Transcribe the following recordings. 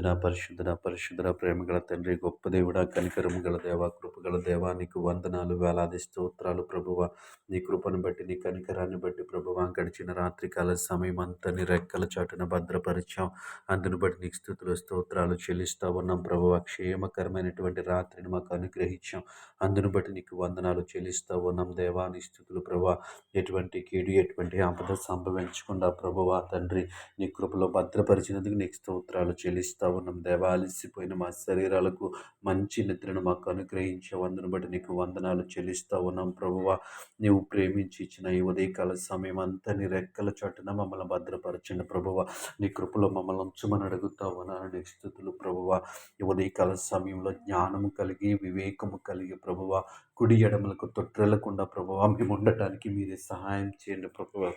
పరిశుద్ధుడ ప్రేమగల తండ్రి, గొప్ప దేవుడా, కనికరము గల దేవ, కృపగల దేవా, నీకు వందనాలు, వేలాది స్తోత్రాలు ప్రభువ. నీ కృపను బట్టి, నీ కనికరాన్ని బట్టి ప్రభువ, గడిచిన రాత్రికాల సమయం అంతా నీ రెక్కల చాటున భద్రపరిచాం. అందును బట్టి నీకు స్తుతులు స్తోత్రాలు చెల్లిస్తా ఉన్నాం ప్రభువ. క్షేమకరమైనటువంటి రాత్రిని మాకు అనుగ్రహించాం. అందును బట్టి నీకు వందనాలు చెల్లిస్తా ఉన్నాం దేవా. నీ స్తుతులు ప్రభువ. ఎటువంటి కీడు, ఎటువంటి ఆపద సంభవించకుండా ప్రభువ తండ్రి, నీ కృపలో భద్రపరిచినందుకు నీకు స్తోత్రాలు చెల్లిస్తా ఉన్నాం దేవా. అలసిపోయిన మా శరీరాలకు మంచి నిద్రను మాకు అనుగ్రహించావు. అందును బట్టి నీకు వందనాలు చెల్లిస్తా ఉన్నాం ప్రభువ. నీవు ప్రేమించి ఇచ్చిన ఈ ఉదయకాల సమయం అంతా నీ రెక్కల చాటున మమ్మల్ని భద్రపరచండి ప్రభువ. నీ కృపలో మమ్మల్ని ఉంచమని అడుగుతా ఉన్నాను. నీ స్తుతులు ప్రభువ. ఈ ఉదయకాల సమయంలో జ్ఞానము కలిగి, వివేకము కలిగి ప్రభువ, కుడి ఎడమలకు తొట్రెళ్లకుండా ప్రభువ మేము ఉండటానికి మీరే సహాయం చేయండి ప్రభువ.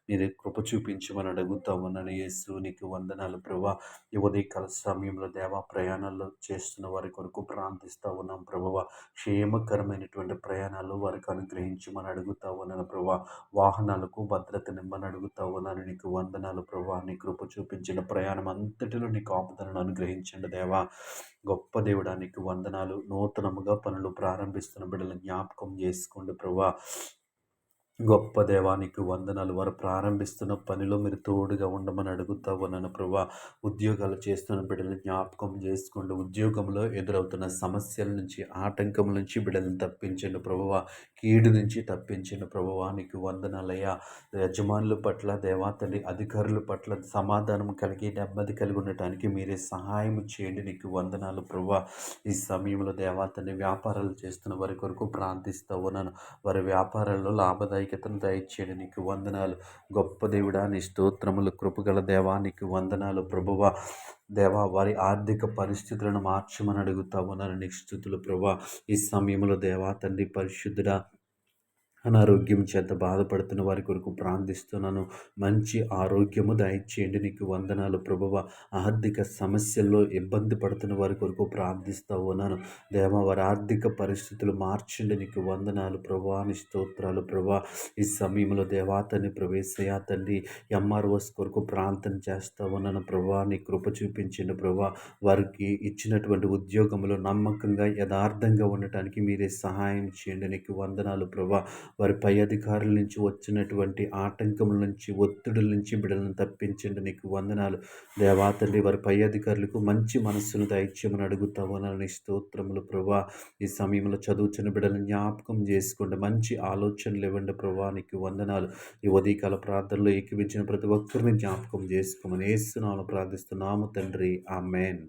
మీరే కృప చూపించమని అడుగుతా ఉన్నాను యేసు. నీకు వందనాలు ప్రభువ. ఈ ఉదయకాల సమయంలో దేవా, ప్రయాణాల్లో చేస్తున్న వారి కొరకు ప్రార్థిస్తూ ఉన్నాం ప్రభువ. క్షేమకరమైనటువంటి ప్రయాణాలు వారికి అనుగ్రహించమని అడుగుతా ఉన్నాను ప్రభువ. వాహనాలకు భద్రతనిమ్మని అడుగుతా ఉన్నాను. నీకు వందనాలు ప్రభువ. నీ కృప చూపించిన ప్రయాణం అంతటిలో నీ కాపుదలను అనుగ్రహించండి దేవా. గొప్ప దేవుడా, నీకు వందనాలు. నూతనముగా పనులు ప్రారంభిస్తున్న బిడ్డలను జ్ఞాపకం చేసుకోండి ప్రభువ. గొప్ప దేవానికి వందనాలు. వారు ప్రారంభిస్తున్న పనిలో మీరు తోడుగా ఉండమని అడుగుతా ఉన్నాను ప్రభా. ఉద్యోగాలు చేస్తున్న బిడ్డలను జ్ఞాపకం చేసుకోండి. ఉద్యోగంలో ఎదురవుతున్న సమస్యల నుంచి, ఆటంకం నుంచి బిడ్డలను తప్పించండి ప్రభువా. కీడు నుంచి తప్పించండి ప్రభువా. నీకు వందనాలయ్యా. యజమానుల పట్ల దేవా తండ్రి, అధికారుల పట్ల సమాధానం కలిగి, నెమ్మది కలిగి ఉండటానికి మీరే సహాయం చేయండి. నీకు వందనాలు ప్రభువా. ఈ సమయంలో దేవా తండ్రి, వ్యాపారాలు చేస్తున్న వారి కొరకు ప్రార్థిస్తూ ఉన్నాను. వారి వ్యాపారాల్లో లాభదాయకతను దయచేయండి. నీకు వందనాలు. గొప్ప దేవుడా, నీ స్తోత్రములు. కృపగల దేవా, నీకు వందనాలు ప్రభువా. దేవా, వారి ఆర్థిక పరిస్థితులను మార్చమని అడుగుతా ఉన్నాను. నీకు స్తుతులు ప్రభువా. ఈ సమయంలో దేవా తండ్రి పరిశుద్ధుడా, అనారోగ్యం చేత బాధపడుతున్న వారి కొరకు ప్రార్థిస్తున్నాను. మంచి ఆరోగ్యము దయచేయండి. నీకు వందనాలు ప్రభువ. ఆర్థిక సమస్యల్లో ఇబ్బంది పడుతున్న వారి కొరకు ప్రార్థిస్తూ ఉన్నాను దేవా. వారి ఆర్థిక పరిస్థితులు మార్చండి. నీకు వందనాలు ప్రభువా. నీ స్తోత్రాలు ప్రభువా. ఈ సమయంలో దేవాతని ప్రవేశయా తండ్రి, ఎంఆర్ఓస్ కొరకు ప్రార్థన చేస్తూ ఉన్నాను ప్రభువా. నీ కృప చూపించండి ప్రభువా. వారికి ఇచ్చినటువంటి ఉద్యోగంలో నమ్మకంగా, యథార్థంగా ఉండటానికి మీరే సహాయం చేయండి. నీకు వందనాలు ప్రభువా. వారి పై అధికారుల నుంచి వచ్చినటువంటి ఆటంకముల నుంచి, ఒత్తిడుల నుంచి బిడ్డలను తప్పించండి. నీకు వందనాలు దేవా తండ్రి. వారి పై అధికారులకు మంచి మనస్సును దయచేయమని అడుగుతా ఉన్నాను. నీ స్తోత్రములు ప్రభువా. ఈ సమయంలో చదువుతున్న బిడ్డలను జ్ఞాపకం చేసుకోండి. మంచి ఆలోచనలు ఇవ్వండి ప్రభువా. నీకు వందనాలు. ఈ ఉదయకాల ప్రార్థనలో ఏకీవించిన ప్రతి ఒక్కరిని జ్ఞాపకం చేసుకోమని యేసు నామములో ప్రార్థిస్తున్నాము తండ్రి. ఆమేన్.